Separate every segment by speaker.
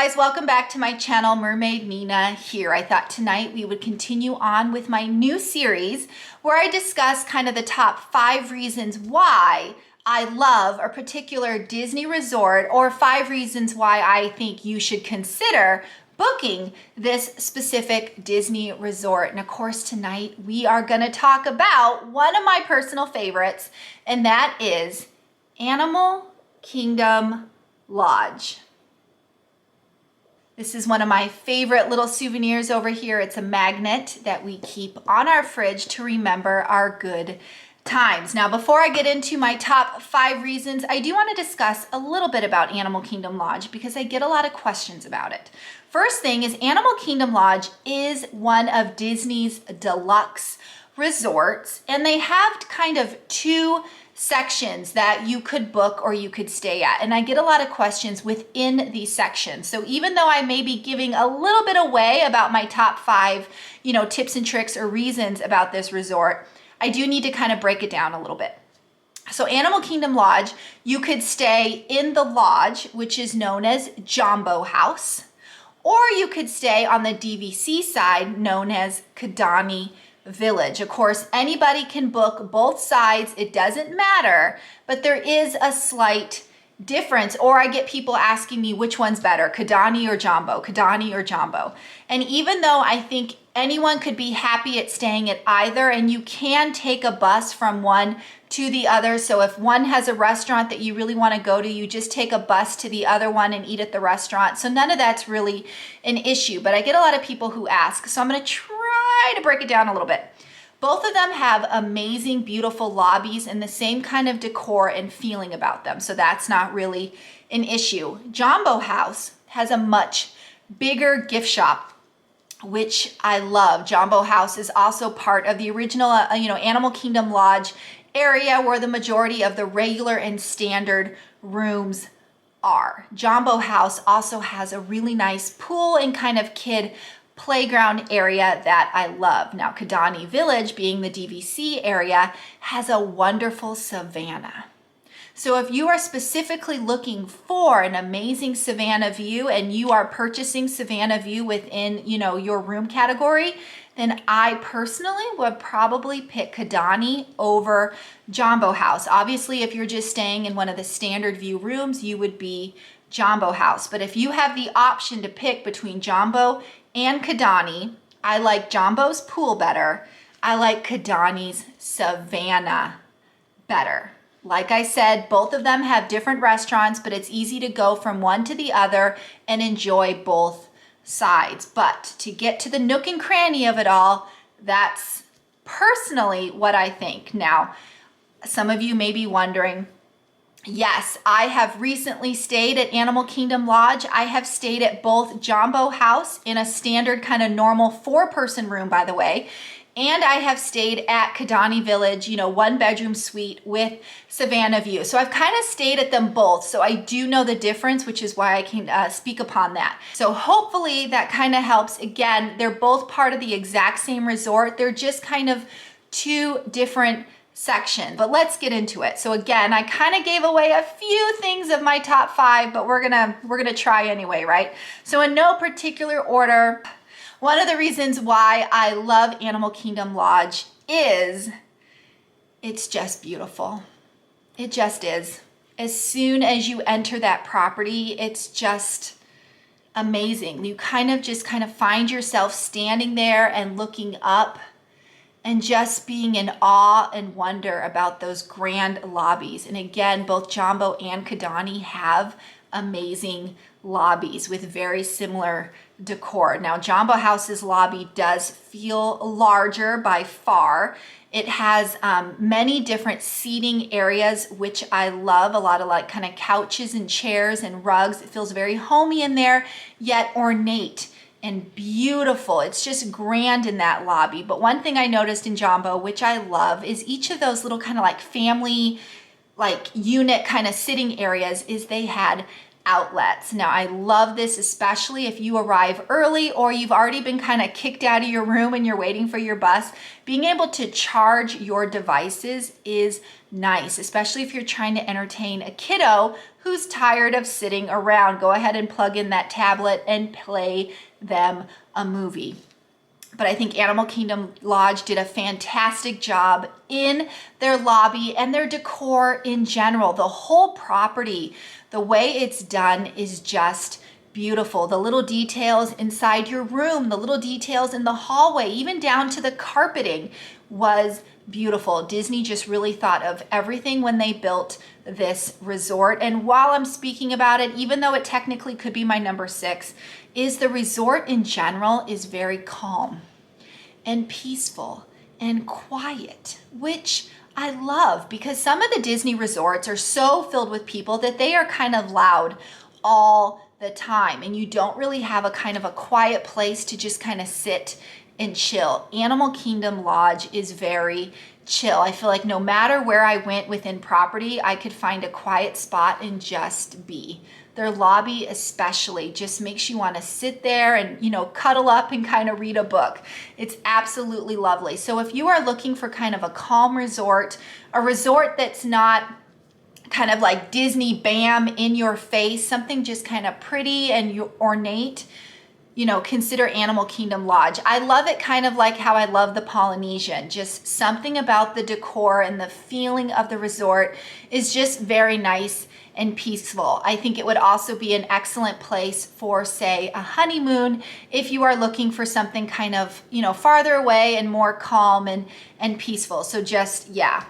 Speaker 1: guys, welcome back to my channel. Mermaid Nina here. I thought tonight we would continue on with my new series where I discuss kind of the top 5 reasons why I love a particular Disney resort, or 5 reasons why I think you should consider booking this specific Disney resort. And of course, tonight we are going to talk about one of my personal favorites, and that is Animal Kingdom Lodge. This is one of my favorite little souvenirs over here. It's a magnet that we keep on our fridge to remember our good times. Now, before I get into my top 5 reasons, I do want to discuss a little bit about Animal Kingdom Lodge because I get a lot of questions about it. First thing is Animal Kingdom Lodge is one of Disney's deluxe resorts, and they have kind of 2 sections that you could book or you could stay at. And I get a lot of questions within these sections. So even though I may be giving a little bit away about my top 5, tips and tricks or reasons about this resort, I do need to kind of break it down a little bit. So Animal Kingdom Lodge, you could stay in the lodge, which is known as Jambo House, or you could stay on the DVC side known as Kidani Village. Of course, anybody can book both sides. It doesn't matter, but there is a slight difference. Or I get people asking me which one's better, Kidani or Jambo, Kidani or Jambo. And even though I think anyone could be happy at staying at either, and you can take a bus from one to the other. So if one has a restaurant that you really want to go to, you just take a bus to the other one and eat at the restaurant. So none of that's really an issue, but I get a lot of people who ask. So I'm going to try to break it down a little bit. Both of them have amazing, beautiful lobbies and the same kind of decor and feeling about them. So that's not really an issue. Jambo House has a much bigger gift shop, which I love. Jambo House is also part of the original, Animal Kingdom Lodge area where the majority of the regular and standard rooms are. Jambo House also has a really nice pool and kind of kid playground area that I love. Now, Kidani Village, being the DVC area, has a wonderful Savannah. So if you are specifically looking for an amazing Savannah view and you are purchasing Savannah view within, your room category, then I personally would probably pick Kidani over Jambo House. Obviously, if you're just staying in one of the standard view rooms, you would be Jambo House. But if you have the option to pick between Jambo and Kidani, I like Jambo's pool better. I like Kidani's Savannah better. Like I said, both of them have different restaurants, but it's easy to go from one to the other and enjoy both sides. But to get to the nook and cranny of it all, that's personally what I think. Now, some of you may be wondering, yes, I have recently stayed at Animal Kingdom Lodge. I have stayed at both Jambo House in a standard kind of normal 4-person room, by the way. And I have stayed at Kidani Village, 1-bedroom suite with Savannah view. So I've kind of stayed at them both. So I do know the difference, which is why I can speak upon that. So hopefully that kind of helps. Again, they're both part of the exact same resort. They're just kind of 2 different section, but let's get into it. So again, I kind of gave away a few things of my top 5, but we're gonna try anyway, right? So in no particular order, one of the reasons why I love Animal Kingdom Lodge is it's just beautiful. It just is. As soon as you enter that property, it's just amazing. You kind of find yourself standing there and looking up and just being in awe and wonder about those grand lobbies. And again, both Jambo and Kidani have amazing lobbies with very similar decor. Now, Jambo House's lobby does feel larger by far. It has many different seating areas, which I love. A lot of kind of couches and chairs and rugs. It feels very homey in there, yet ornate and beautiful. It's just grand in that lobby. But one thing I noticed in Jambo, which I love, is each of those little kind of family unit kind of sitting areas, is they had outlets. Now, I love this, especially if you arrive early or you've already been kind of kicked out of your room and you're waiting for your bus. Being able to charge your devices is nice, especially if you're trying to entertain a kiddo who's tired of sitting around. Go ahead and plug in that tablet and play them a movie. But I think Animal Kingdom Lodge did a fantastic job in their lobby and their decor in general. The whole property, the way it's done is just beautiful. The little details inside your room, the little details in the hallway, even down to the carpeting was beautiful. Disney just really thought of everything when they built this resort. And while I'm speaking about it, even though it technically could be my number 6, is the resort in general is very calm and peaceful and quiet, which I love, because some of the Disney resorts are so filled with people that they are kind of loud all the time, and you don't really have a kind of a quiet place to just kind of sit and chill. Animal Kingdom Lodge is very chill. I feel like no matter where I went within property, I could find a quiet spot and just be. Their lobby especially just makes you want to sit there and, you know, cuddle up and kind of read a book. It's absolutely lovely. So if you are looking for kind of a calm resort, a resort that's not kind of like Disney bam in your face, something just kind of pretty and ornate, you know, consider Animal Kingdom Lodge. I love it kind of like how I love the Polynesian. Just something about the decor and the feeling of the resort is just very nice and peaceful. I think it would also be an excellent place for, say, a honeymoon if you are looking for something kind of, you know, farther away and more calm and peaceful. So just, yeah.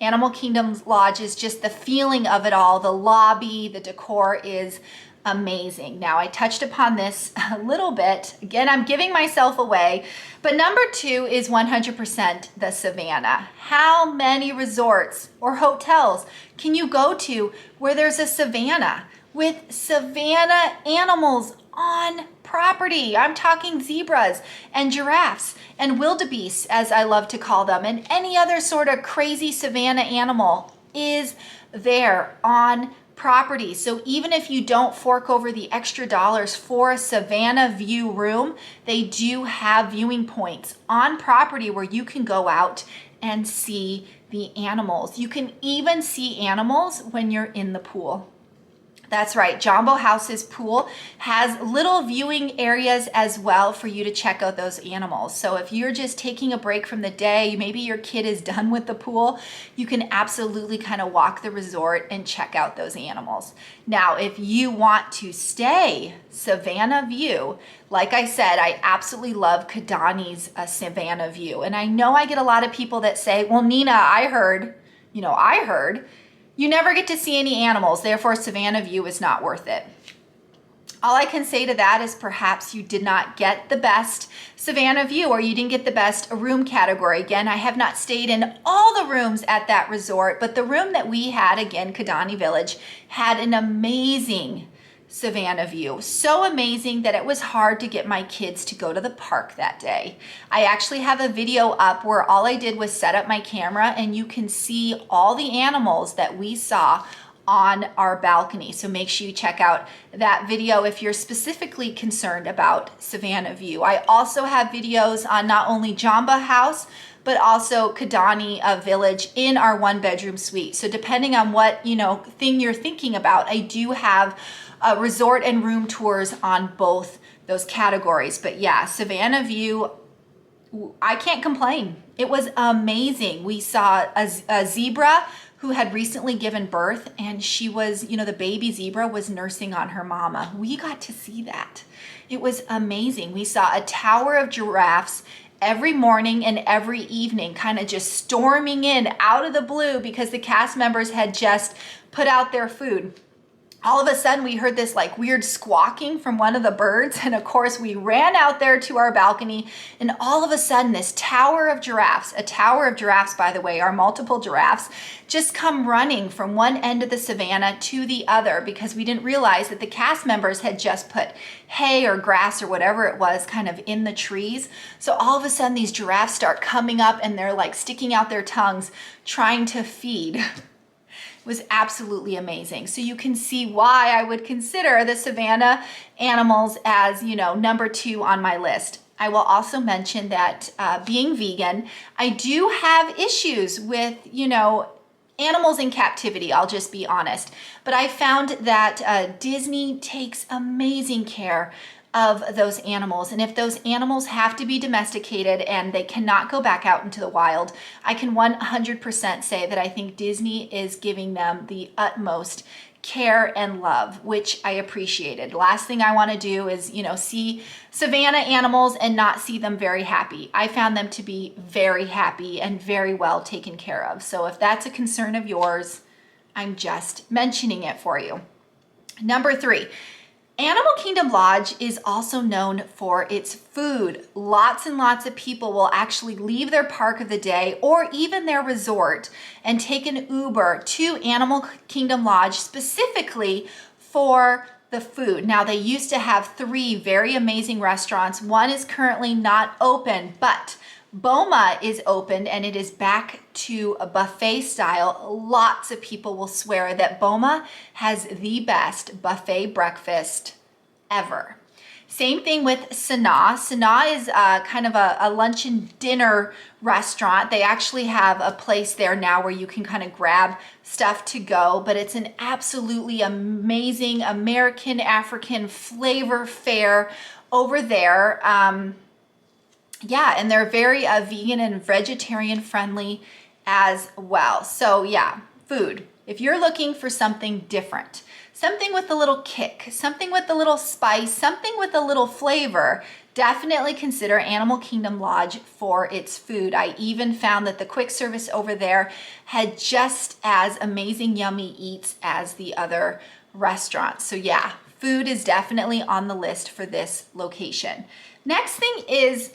Speaker 1: Animal Kingdom Lodge is just the feeling of it all. The lobby, the decor is amazing. Now, I touched upon this a little bit. Again, I'm giving myself away, but number 2 is 100% the Savannah. How many resorts or hotels can you go to where there's a Savannah with Savannah animals on property? I'm talking zebras and giraffes and wildebeests, as I love to call them, and any other sort of crazy Savannah animal is there on property. So even if you don't fork over the extra dollars for a Savannah view room, they do have viewing points on property where you can go out and see the animals. You can even see animals when you're in the pool. That's right, Jambo House's pool has little viewing areas as well for you to check out those animals. So if you're just taking a break from the day, maybe your kid is done with the pool, you can absolutely kind of walk the resort and check out those animals. Now, if you want to stay Savannah view, like I said, I absolutely love Kidani's Savannah view. And I know I get a lot of people that say, well, Nina, I heard you never get to see any animals, therefore Savannah view is not worth it. All I can say to that is perhaps you did not get the best Savannah view, or you didn't get the best room category. Again, I have not stayed in all the rooms at that resort, but the room that we had, again, Kidani Village, had an amazing Savannah view. So amazing that it was hard to get my kids to go to the park that day. I actually have a video up where all I did was set up my camera and you can see all the animals that we saw on our balcony. So make sure you check out that video if you're specifically concerned about Savannah view. I also have videos on not only Jambo House, but also Kidani Village in our 1-bedroom suite. So depending on what, thing you're thinking about, I do have resort and room tours on both those categories. But yeah, Savannah view, I can't complain. It was amazing. We saw a zebra who had recently given birth, and she was, the baby zebra was nursing on her mama. We got to see that. It was amazing. We saw a tower of giraffes every morning and every evening, kind of just storming in out of the blue because the cast members had just put out their food. All of a sudden we heard this like weird squawking from one of the birds. And of course we ran out there to our balcony, and all of a sudden this tower of giraffes, a tower of giraffes, by the way, are multiple giraffes, just come running from one end of the savannah to the other, because we didn't realize that the cast members had just put hay or grass or whatever it was kind of in the trees. So all of a sudden these giraffes start coming up and they're like sticking out their tongues trying to feed It was absolutely amazing. So you can see why I would consider the Savannah animals as, you know, number 2 on my list. I will also mention that being vegan, I do have issues with, you know, animals in captivity, I'll just be honest. But I found that Disney takes amazing care of those animals. And if those animals have to be domesticated and they cannot go back out into the wild, I can 100% say that I think Disney is giving them the utmost care and love, which I appreciated. Last thing I want to do is, you know, see Savannah animals and not see them very happy. I found them to be very happy and very well taken care of. So if that's a concern of yours, I'm just mentioning it for you. Number 3. Animal Kingdom Lodge is also known for its food. Lots and lots of people will actually leave their park of the day or even their resort and take an Uber to Animal Kingdom Lodge specifically for the food. Now, they used to have 3 very amazing restaurants. One is currently not open, but Boma is open and it is back to a buffet style. Lots of people will swear that Boma has the best buffet breakfast ever. Same thing with Sanaa. Sanaa is kind of a lunch and dinner restaurant. They actually have a place there now where you can kind of grab stuff to go, but it's an absolutely amazing American African flavor fare over there. Yeah, and they're very vegan and vegetarian friendly as well. So yeah, food. If you're looking for something different, something with a little kick, something with a little spice, something with a little flavor, definitely consider Animal Kingdom Lodge for its food. I even found that the quick service over there had just as amazing yummy eats as the other restaurants. So yeah, food is definitely on the list for this location. Next thing is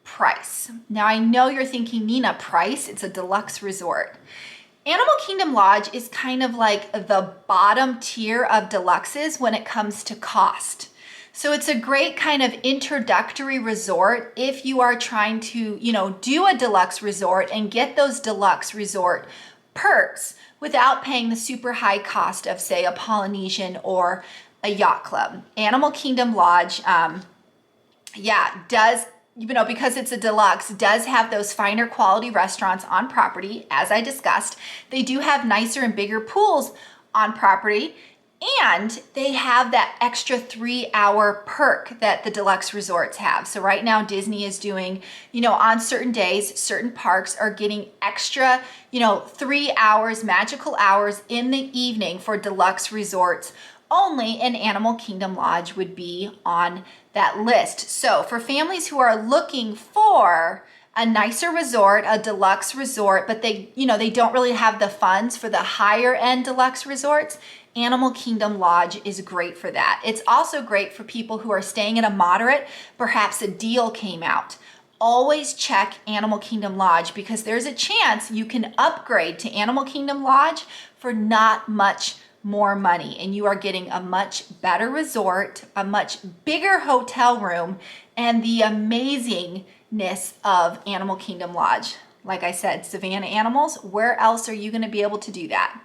Speaker 1: price. Now I know you're thinking, Nina, price? It's a deluxe resort. Animal Kingdom Lodge is kind of like the bottom tier of deluxes when it comes to cost. So it's a great kind of introductory resort if you are trying to, you know, do a deluxe resort and get those deluxe resort perks without paying the super high cost of, say, a Polynesian or a yacht club. Animal Kingdom Lodge, does, you know, because it's a deluxe, does have those finer quality restaurants on property, as I discussed. They do have nicer and bigger pools on property, and they have that extra 3-hour perk that the deluxe resorts have. So right now Disney is doing, you know, on certain days, certain parks are getting extra, you know, 3 hours, magical hours in the evening for deluxe resorts only, and Animal Kingdom Lodge would be on that list. So for families who are looking for a nicer resort, a deluxe resort, but they, you know, they don't really have the funds for the higher end deluxe resorts, Animal Kingdom Lodge is great for that. It's also great for people who are staying at a moderate, perhaps a deal came out. Always check Animal Kingdom Lodge because there's a chance you can upgrade to Animal Kingdom Lodge for not much more money, and you are getting a much better resort, a much bigger hotel room, and the amazingness of Animal Kingdom Lodge. Like I said, Savannah animals, where else are you going to be able to do that?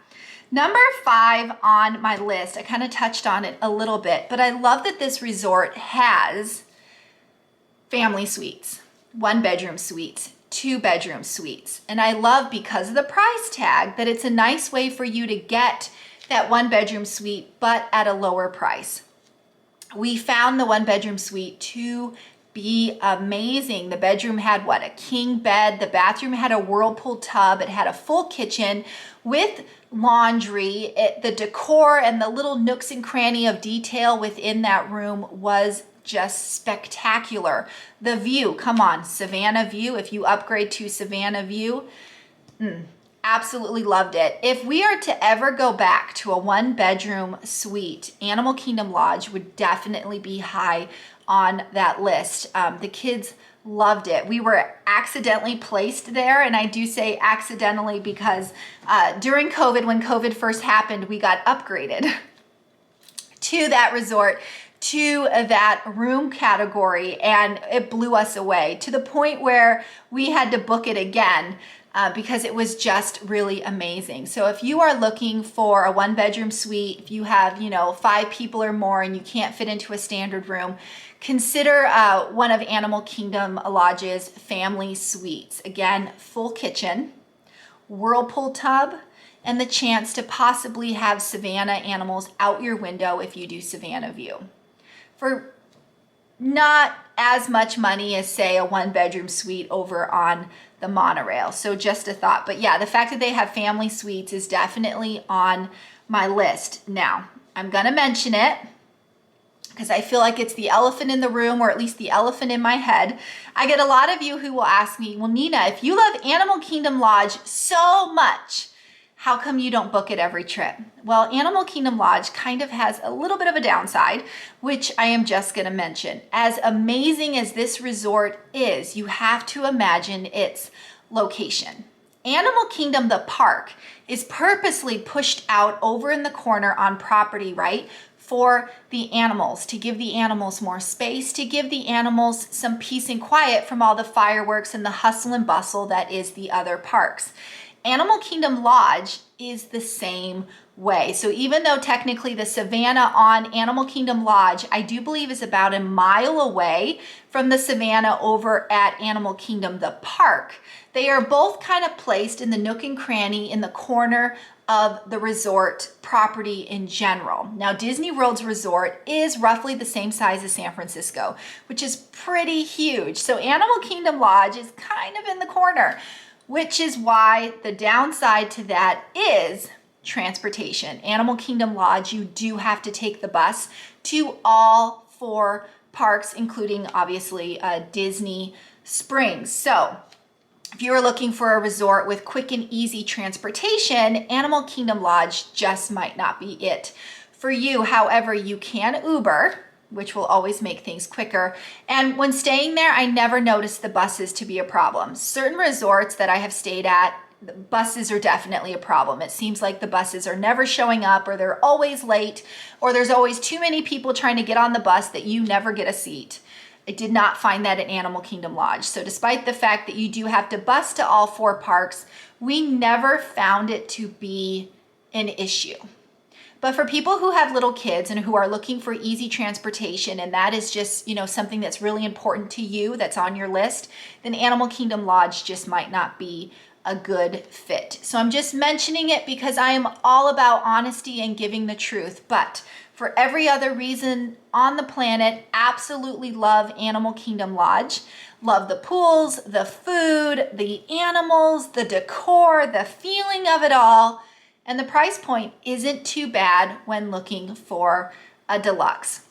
Speaker 1: Number 5 on my list, I kind of touched on it a little bit, but I love that this resort has family suites, 1-bedroom suites, 2-bedroom suites. And I love, because of the price tag, that it's a nice way for you to get that 1-bedroom suite, but at a lower price. We found the 1-bedroom suite to be amazing. The bedroom had a king bed. The bathroom had a whirlpool tub. It had a full kitchen with laundry. The decor and the little nooks and cranny of detail within that room was just spectacular. The view, come on, Savannah view. If you upgrade to Savannah view, absolutely loved it. If we are to ever go back to a 1-bedroom suite, Animal Kingdom Lodge would definitely be high on that list. The kids loved it. We were accidentally placed there, and I do say accidentally because during COVID, when COVID first happened, we got upgraded to that resort, to that room category, and it blew us away to the point where we had to book it again. because it was just really amazing. So if you are looking for a 1-bedroom suite, if you have, 5 people or more and you can't fit into a standard room, consider one of Animal Kingdom Lodge's family suites. Again, full kitchen, whirlpool tub, and the chance to possibly have Savannah animals out your window if you do Savannah view. For not as much money as, say, a 1-bedroom suite over on the monorail. So just a thought. But yeah, the fact that they have family suites is definitely on my list. Now, I'm going to mention it because I feel like it's the elephant in the room, or at least the elephant in my head. I get a lot of you who will ask me, well, Nina, if you love Animal Kingdom Lodge so much, how come you don't book it every trip? Well, Animal Kingdom Lodge kind of has a little bit of a downside, which I am just going to mention. As amazing as this resort is, you have to imagine its location. Animal Kingdom, the park, is purposely pushed out over in the corner on property, right? For the animals, to give the animals more space, to give the animals some peace and quiet from all the fireworks and the hustle and bustle that is the other parks. Animal Kingdom Lodge is the same way. So even though technically the Savannah on Animal Kingdom Lodge, I do believe is about a mile away from the Savannah over at Animal Kingdom, the park, they are both kind of placed in the nook and cranny in the corner of the resort property in general. Now, Disney World's resort is roughly the same size as San Francisco, which is pretty huge. So Animal Kingdom Lodge is kind of in the corner, which is why the downside to that is transportation. Animal Kingdom Lodge, you do have to take the bus to all 4 parks, including obviously Disney Springs. So if you are looking for a resort with quick and easy transportation, Animal Kingdom Lodge just might not be it for you. However, you can Uber, which will always make things quicker. And when staying there, I never noticed the buses to be a problem. Certain resorts that I have stayed at, the buses are definitely a problem. It seems like the buses are never showing up, or they're always late, or there's always too many people trying to get on the bus that you never get a seat. I did not find that at Animal Kingdom Lodge. So despite the fact that you do have to bus to all 4 parks, we never found it to be an issue. But for people who have little kids and who are looking for easy transportation, and that is just, something that's really important to you, that's on your list, then Animal Kingdom Lodge just might not be a good fit. So I'm just mentioning it because I am all about honesty and giving the truth. But for every other reason on the planet, absolutely love Animal Kingdom Lodge. Love the pools, the food, the animals, the decor, the feeling of it all. And the price point isn't too bad when looking for a deluxe.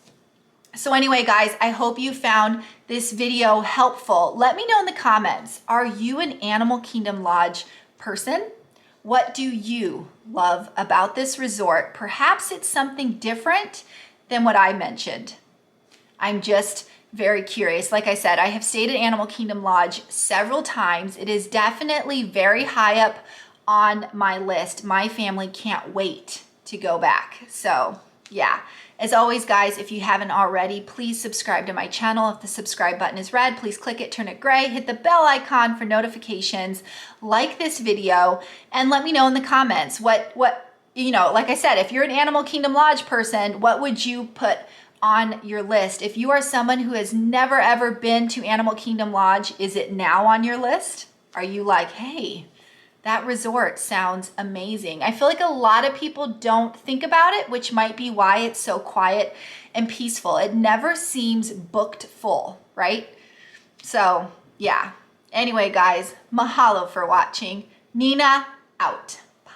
Speaker 1: So anyway, guys, I hope you found this video helpful. Let me know in the comments, are you an Animal Kingdom Lodge person? What do you love about this resort? Perhaps it's something different than what I mentioned. I'm just very curious. Like I said, I have stayed at Animal Kingdom Lodge several times. It is definitely very high up on my list. My family can't wait to go back. So yeah, as always, guys, if you haven't already, please subscribe to my channel. If the subscribe button is red, please click it, turn it gray, hit the bell icon for notifications, like this video, and let me know in the comments what like I said, if you're an Animal Kingdom Lodge person, what would you put on your list? If you are someone who has never ever been to Animal Kingdom Lodge, is it now on your list? Are you like, hey, that resort sounds amazing? I feel like a lot of people don't think about it, which might be why it's so quiet and peaceful. It never seems booked full, right? So yeah. Anyway, guys, mahalo for watching. Nina out. Bye.